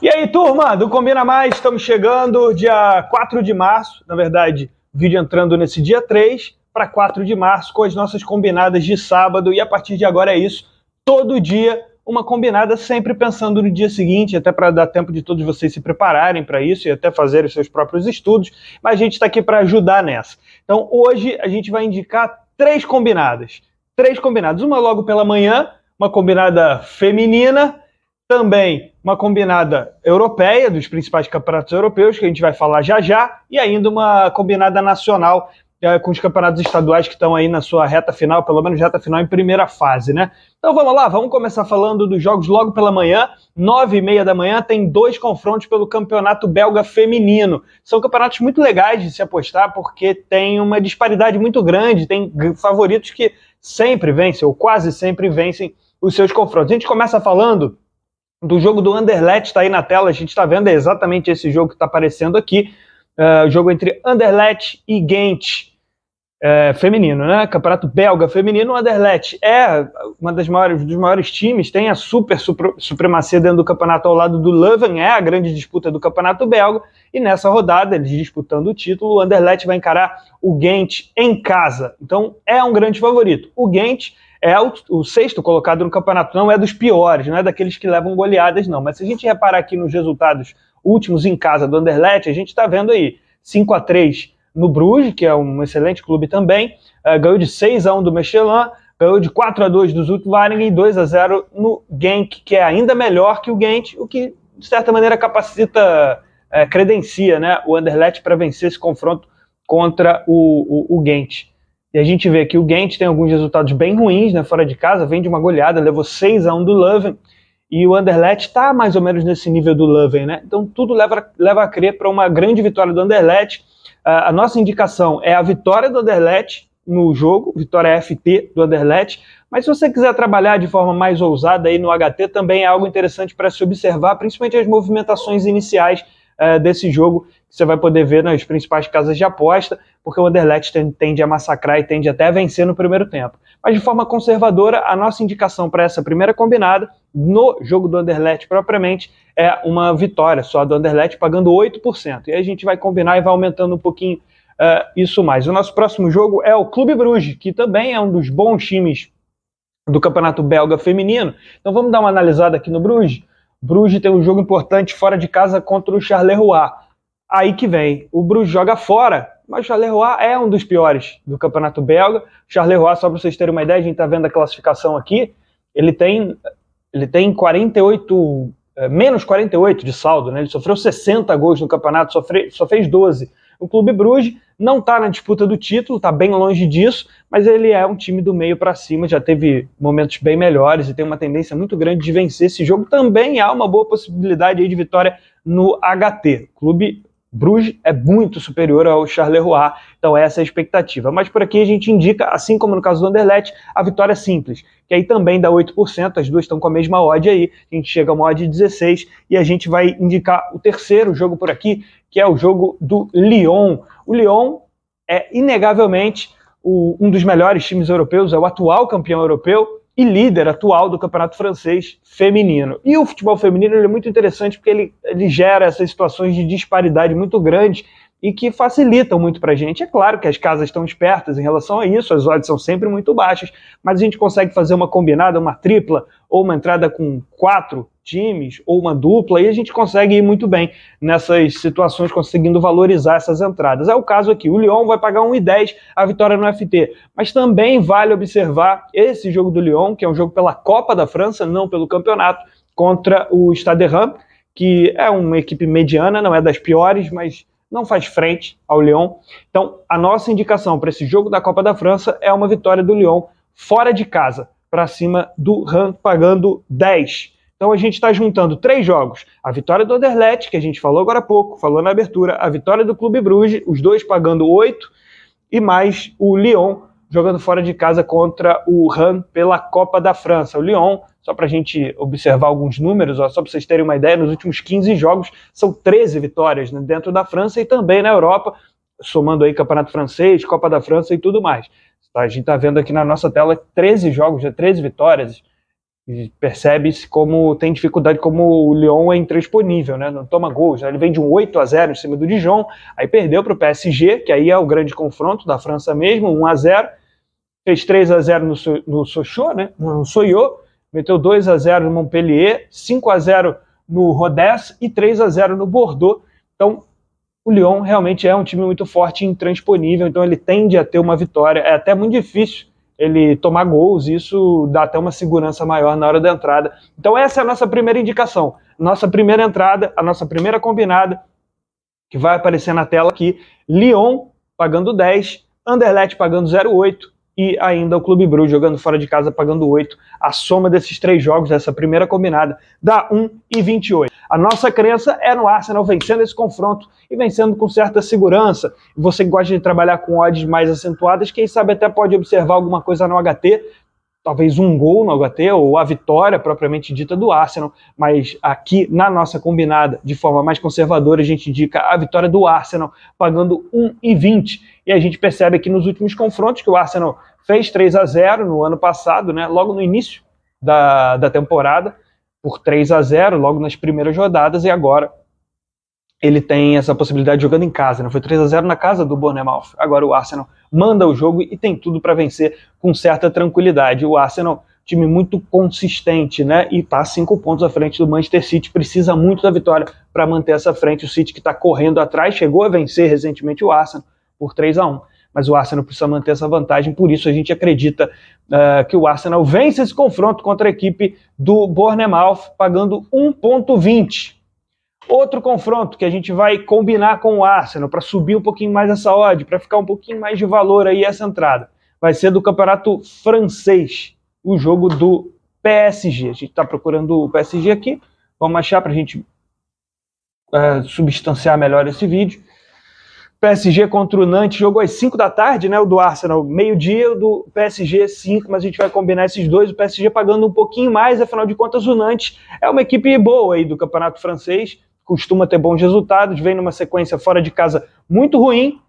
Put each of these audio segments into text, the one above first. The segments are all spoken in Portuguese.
E aí, turma do Combina Mais, estamos chegando dia 4 de março, na verdade, vídeo entrando nesse dia 3 para 4 de março, com as nossas combinadas de sábado, e a partir de agora é isso, todo dia uma combinada, sempre pensando no dia seguinte, até para dar tempo de todos vocês se prepararem para isso e até fazerem os seus próprios estudos, mas a gente está aqui para ajudar nessa. Então, hoje a gente vai indicar três combinadas, uma logo pela manhã, uma combinada feminina, também uma combinada europeia, dos principais campeonatos europeus, que a gente vai falar já já, e ainda uma combinada nacional, com os campeonatos estaduais que estão aí na sua reta final, pelo menos reta final em primeira fase, né? Então vamos lá, vamos começar falando dos jogos logo pela manhã, 9h30 da manhã, tem dois confrontos pelo campeonato belga feminino. São campeonatos muito legais de se apostar, porque tem uma disparidade muito grande, tem favoritos que sempre vencem, ou quase sempre vencem os seus confrontos. A gente começa falando do jogo do Anderlecht, está aí na tela, a gente está vendo, é exatamente esse jogo que está aparecendo aqui, o jogo entre Anderlecht e Ghent, feminino, né? Campeonato belga feminino. O Anderlecht é uma dos maiores times, tem a supremacia dentro do campeonato ao lado do Leuven, é a grande disputa do campeonato belga, e nessa rodada, eles disputando o título, o Anderlecht vai encarar o Ghent em casa, então é um grande favorito. O Ghent é o sexto colocado no campeonato, não é dos piores, não é daqueles que levam goleadas, não. Mas se a gente reparar aqui nos resultados últimos em casa do Anderlecht, a gente está vendo aí 5-3 no Bruges, que é um excelente clube também, ganhou de 6-1 do Mechelen, ganhou de 4-2 do Zoutwaringen e 2-0 no Genk, que é ainda melhor que o Ghent, o que, de certa maneira, capacita, credencia, né, o Anderlecht para vencer esse confronto contra o Ghent. E a gente vê que o Ghent tem alguns resultados bem ruins, né, fora de casa, vem de uma goleada, levou 6-1 do Leuven, e o Anderlecht está mais ou menos nesse nível do Leuven, né? Então tudo leva a crer para uma grande vitória do Anderlecht. A nossa indicação é a vitória do Anderlecht no jogo, vitória FT do Anderlecht, mas se você quiser trabalhar de forma mais ousada aí no HT, também é algo interessante para se observar, principalmente as movimentações iniciais desse jogo, que você vai poder ver nas principais casas de aposta, porque o Anderlecht tende a massacrar e tende até a vencer no primeiro tempo. Mas de forma conservadora, a nossa indicação para essa primeira combinada, no jogo do Anderlecht propriamente, é uma vitória só do Anderlecht, pagando 8%. E aí a gente vai combinar e vai aumentando um pouquinho isso mais. O nosso próximo jogo é o Clube Bruges, que também é um dos bons times do campeonato belga feminino. Então vamos dar uma analisada aqui no Bruges. Bruges tem um jogo importante fora de casa contra o Charleroi. Aí que vem, o Bruges joga fora, mas o Charleroi é um dos piores do campeonato belga. O Charleroi, só para vocês terem uma ideia, a gente está vendo a classificação aqui, ele tem 48, menos 48 de saldo, né? Ele sofreu 60 gols no campeonato, só fez 12. O Clube Bruges não está na disputa do título, está bem longe disso, mas ele é um time do meio para cima, já teve momentos bem melhores e tem uma tendência muito grande de vencer esse jogo. Também há uma boa possibilidade aí de vitória no HT. O Clube Bruges é muito superior ao Charleroi, então essa é a expectativa. Mas por aqui a gente indica, assim como no caso do Anderlecht, a vitória simples, que aí também dá 8%, as duas estão com a mesma odd aí, a gente chega a uma odd de 16, e a gente vai indicar o terceiro jogo por aqui, que é o jogo do Lyon. O Lyon é inegavelmente um dos melhores times europeus, é o atual campeão europeu e líder atual do campeonato francês feminino. E o futebol feminino é muito interessante porque ele gera essas situações de disparidade muito grandes e que facilitam muito para a gente. É claro que as casas estão espertas em relação a isso, as odds são sempre muito baixas, mas a gente consegue fazer uma combinada, uma tripla, ou uma entrada com 4 times, ou uma dupla, e a gente consegue ir muito bem nessas situações, conseguindo valorizar essas entradas. É o caso aqui, o Lyon vai pagar 1,10 a vitória no FT, mas também vale observar esse jogo do Lyon, que é um jogo pela Copa da França, não pelo campeonato, contra o Stade Reims, que é uma equipe mediana, não é das piores, mas não faz frente ao Lyon. Então, a nossa indicação para esse jogo da Copa da França é uma vitória do Lyon fora de casa, para cima do Reims, pagando 10. Então a gente está juntando 3 jogos, a vitória do Anderlecht, que a gente falou agora há pouco, falou na abertura, a vitória do Clube Bruges, os dois pagando 8, e mais o Lyon jogando fora de casa contra o Reims pela Copa da França. O Lyon, só para a gente observar alguns números, só para vocês terem uma ideia, nos últimos 15 jogos são 13 vitórias, né, dentro da França e também na Europa, somando aí Campeonato Francês, Copa da França e tudo mais. A gente está vendo aqui na nossa tela 13 jogos, 13 vitórias, E percebe-se como tem dificuldade, como o Lyon é intransponível, né? Não toma gols. Ele vem de um 8-0 em cima do Dijon, aí perdeu para o PSG, que aí é o grande confronto da França mesmo, 1-0. Fez 3-0 no Sochaux, né? No Soyot, meteu 2-0 no Montpellier, 5-0 no Rodez e 3-0 no Bordeaux. Então, o Lyon realmente é um time muito forte e intransponível, então ele tende a ter uma vitória. É até muito difícil ele tomar gols, isso dá até uma segurança maior na hora da entrada. Então essa é a nossa primeira indicação. Nossa primeira entrada, a nossa primeira combinada, que vai aparecer na tela aqui, Lyon pagando 10, Anderlecht pagando 0,8 e ainda o Clube Brugge jogando fora de casa pagando 8. A soma desses 3 jogos, dessa primeira combinada, dá 1,28. A nossa crença é no Arsenal vencendo esse confronto e vencendo com certa segurança. Você que gosta de trabalhar com odds mais acentuadas, quem sabe até pode observar alguma coisa no HT, talvez um gol no HT ou a vitória propriamente dita do Arsenal, mas aqui na nossa combinada, de forma mais conservadora, a gente indica a vitória do Arsenal pagando 1,20. E a gente percebe aqui nos últimos confrontos que o Arsenal fez 3-0 no ano passado, né, logo no início da temporada, por 3-0, logo nas primeiras rodadas, e agora ele tem essa possibilidade jogando em casa, né? Foi 3-0 na casa do Bournemouth. Agora o Arsenal manda o jogo e tem tudo para vencer com certa tranquilidade. O Arsenal, time muito consistente, né? E está 5 pontos à frente do Manchester City, precisa muito da vitória para manter essa frente. O City que está correndo atrás, chegou a vencer recentemente o Arsenal por 3-1. Mas o Arsenal precisa manter essa vantagem, por isso a gente acredita que o Arsenal vence esse confronto contra a equipe do Bournemouth, pagando 1,20. Outro confronto que a gente vai combinar com o Arsenal para subir um pouquinho mais essa odd, para ficar um pouquinho mais de valor aí essa entrada, vai ser do campeonato francês, o jogo do PSG. A gente está procurando o PSG aqui, vamos achar para a gente substanciar melhor esse vídeo. PSG contra o Nantes, jogo às 5 da tarde, né? O do Arsenal meio-dia, o do PSG 5, mas a gente vai combinar esses dois, o PSG pagando um pouquinho mais, afinal de contas o Nantes é uma equipe boa aí do campeonato francês, costuma ter bons resultados, vem numa sequência fora de casa muito ruim,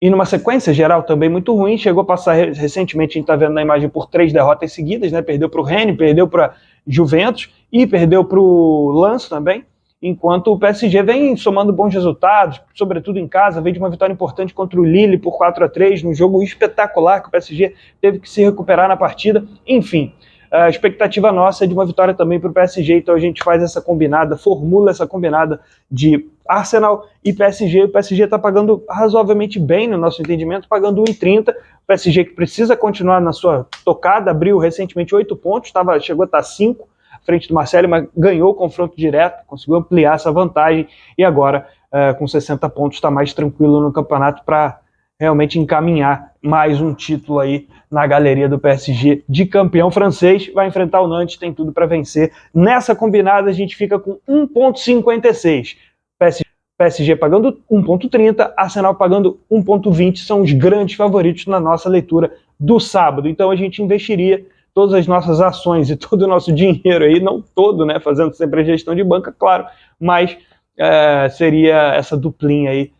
e numa sequência geral também muito ruim, chegou a passar recentemente, a gente está vendo na imagem, por 3 derrotas seguidas, né? Perdeu para o Rennes, perdeu para Juventus e perdeu para o Lens também, enquanto o PSG vem somando bons resultados, sobretudo em casa, veio de uma vitória importante contra o Lille por 4-3, num jogo espetacular que o PSG teve que se recuperar na partida. Enfim, a expectativa nossa é de uma vitória também para o PSG, então a gente faz essa combinada, formula essa combinada de Arsenal e PSG. O PSG está pagando razoavelmente bem, no nosso entendimento, pagando 1,30. O PSG que precisa continuar na sua tocada, abriu recentemente 8 pontos, chegou a estar 5, frente do Marseille, mas ganhou o confronto direto, conseguiu ampliar essa vantagem e agora, com 60 pontos, está mais tranquilo no campeonato para realmente encaminhar mais um título aí na galeria do PSG de campeão francês. Vai enfrentar o Nantes, tem tudo para vencer. Nessa combinada a gente fica com 1,56. PSG pagando 1,30, Arsenal pagando 1,20, são os grandes favoritos na nossa leitura do sábado. Então a gente investiria todas as nossas ações e todo o nosso dinheiro aí, não todo, né, fazendo sempre a gestão de banca, claro, mas seria essa duplinha aí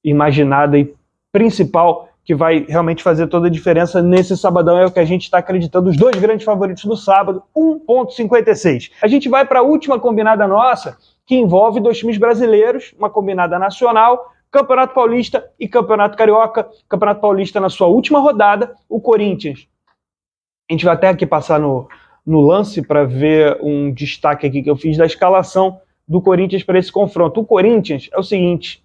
imaginada e principal que vai realmente fazer toda a diferença nesse sabadão, é o que a gente está acreditando, os dois grandes favoritos do sábado, 1,56. A gente vai para a última combinada nossa, que envolve 2 times brasileiros, uma combinada nacional, Campeonato Paulista e Campeonato Carioca. Campeonato Paulista na sua última rodada, o Corinthians. A gente vai até aqui passar no lance para ver um destaque aqui que eu fiz da escalação do Corinthians para esse confronto. O Corinthians é o seguinte,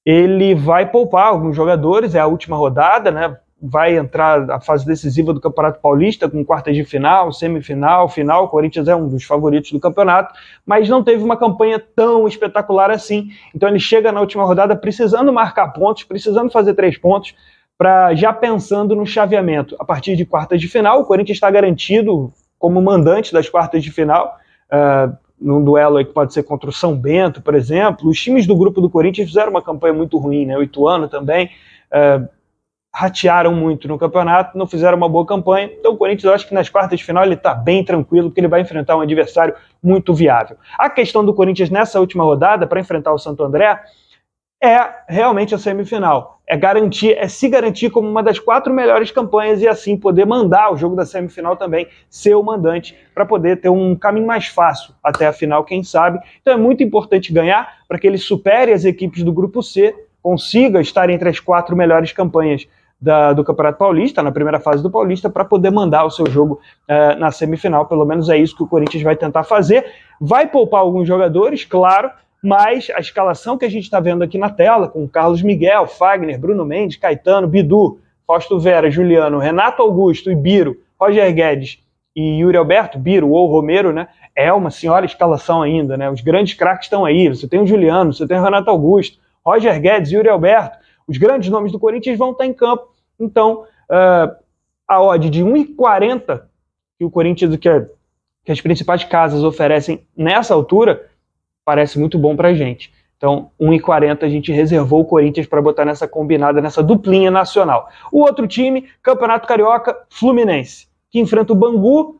ele vai poupar alguns jogadores, é a última rodada, né? Vai entrar a fase decisiva do Campeonato Paulista com quartas de final, semifinal, final. O Corinthians é um dos favoritos do campeonato, mas não teve uma campanha tão espetacular assim. Então ele chega na última rodada precisando marcar pontos, precisando fazer 3 pontos, já pensando no chaveamento. A partir de quartas de final, o Corinthians está garantido como mandante das quartas de final, num duelo aí que pode ser contra o São Bento, por exemplo. Os times do grupo do Corinthians fizeram uma campanha muito ruim, né? O Ituano também, ratearam muito no campeonato, não fizeram uma boa campanha. Então o Corinthians, eu acho que nas quartas de final ele está bem tranquilo, porque ele vai enfrentar um adversário muito viável. A questão do Corinthians nessa última rodada, para enfrentar o Santo André, é realmente a semifinal. É se garantir como uma das 4 melhores campanhas e assim poder mandar o jogo da semifinal também, ser o mandante, para poder ter um caminho mais fácil até a final, quem sabe. Então é muito importante ganhar para que ele supere as equipes do grupo C, consiga estar entre as 4 melhores campanhas do Campeonato Paulista, na primeira fase do Paulista, para poder mandar o seu jogo na semifinal. Pelo menos é isso que o Corinthians vai tentar fazer. Vai poupar alguns jogadores, claro, mas a escalação que a gente está vendo aqui na tela, com Carlos Miguel, Fagner, Bruno Mendes, Caetano, Bidu, Fausto Vera, Juliano, Renato Augusto e Biro, Roger Guedes e Yuri Alberto, Biro ou Romero, né? É uma senhora escalação ainda, né? Os grandes craques estão aí, você tem o Juliano, você tem o Renato Augusto, Roger Guedes, Yuri Alberto, os grandes nomes do Corinthians vão estar em campo. Então, a odd de 1,40 que o Corinthians, que as principais casas oferecem nessa altura, parece muito bom pra gente. Então, 1,40 a gente reservou o Corinthians para botar nessa combinada, nessa duplinha nacional. O outro time, Campeonato Carioca, Fluminense, que enfrenta o Bangu.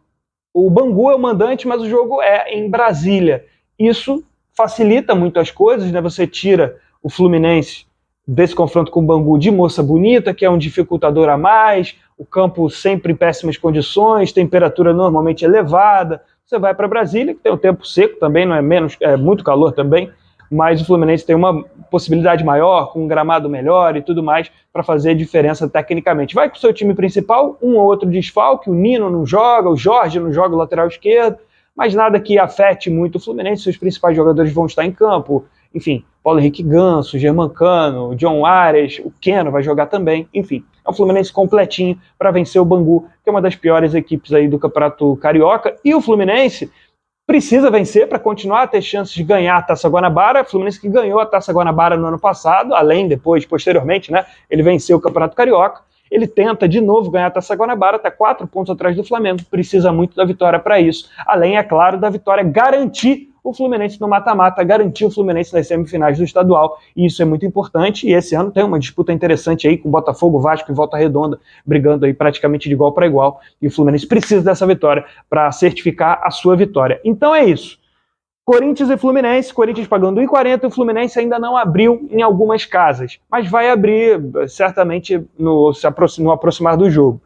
O Bangu é o mandante, mas o jogo é em Brasília. Isso facilita muito as coisas, né? Você tira o Fluminense desse confronto com o Bangu de Moça Bonita, que é um dificultador a mais, o campo sempre em péssimas condições, temperatura normalmente elevada. Você vai para Brasília, que tem o tempo seco também, não é menos, é muito calor também, mas o Fluminense tem uma possibilidade maior, com um gramado melhor e tudo mais, para fazer diferença tecnicamente. Vai com o seu time principal, um ou outro desfalque, o Nino não joga, o Jorge não joga o lateral esquerdo, mas nada que afete muito o Fluminense, seus principais jogadores vão estar em campo, enfim, Paulo Henrique Ganso, Germancano, John Ares, o Keno vai jogar também, enfim. É um Fluminense completinho para vencer o Bangu, que é uma das piores equipes aí do Campeonato Carioca. E o Fluminense precisa vencer para continuar a ter chances de ganhar a Taça Guanabara. O Fluminense que ganhou a Taça Guanabara no ano passado, além depois, posteriormente, né, ele venceu o Campeonato Carioca. Ele tenta de novo ganhar a Taça Guanabara, está 4 pontos atrás do Flamengo, precisa muito da vitória para isso. Além, é claro, da vitória garantir o Fluminense no mata-mata, garantir o Fluminense nas semifinais do estadual, e isso é muito importante, e esse ano tem uma disputa interessante aí com Botafogo, Vasco e Volta Redonda, brigando aí praticamente de igual para igual, e o Fluminense precisa dessa vitória para certificar a sua vitória. Então é isso. Corinthians e Fluminense, Corinthians pagando 1,40, o Fluminense ainda não abriu em algumas casas, mas vai abrir certamente no aproximar do jogo.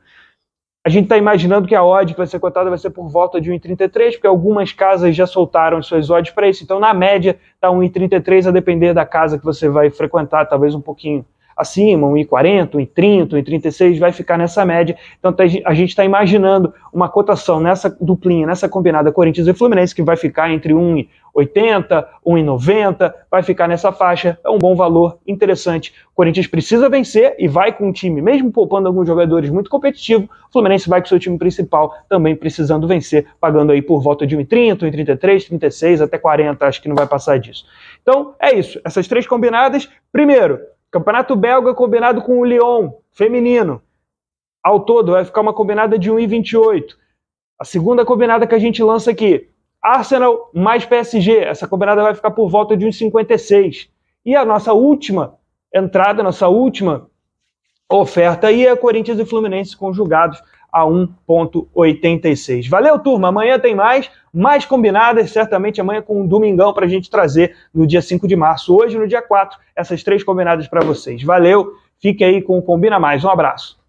A gente está imaginando que a odd que vai ser cotada vai ser por volta de 1,33, porque algumas casas já soltaram as suas odds para isso. Então, na média, está 1,33, a depender da casa que você vai frequentar, talvez um pouquinho acima, 1,40, 1,30, 1,36, vai ficar nessa média. Então, a gente está imaginando uma cotação nessa duplinha, nessa combinada Corinthians e Fluminense, que vai ficar entre 1,80, 1,90, vai ficar nessa faixa. É um bom valor, interessante. O Corinthians precisa vencer e vai com o time, mesmo poupando alguns jogadores muito competitivo, o Fluminense vai com o seu time principal também precisando vencer, pagando aí por volta de 1,30, 1,33, 36, até 40, acho que não vai passar disso. Então, é isso. Essas 3 combinadas. Primeiro, Campeonato Belga combinado com o Lyon, feminino. Ao todo vai ficar uma combinada de 1,28. A segunda combinada que a gente lança aqui, Arsenal mais PSG. Essa combinada vai ficar por volta de 1,56. E a nossa última entrada, nossa última oferta aí é Corinthians e Fluminense conjugados a 1,86. Valeu, turma. Amanhã tem mais combinadas, certamente amanhã com um domingão para a gente trazer no dia 5 de março. Hoje, no dia 4, essas 3 combinadas para vocês. Valeu, fique aí com o Combina Mais. Um abraço.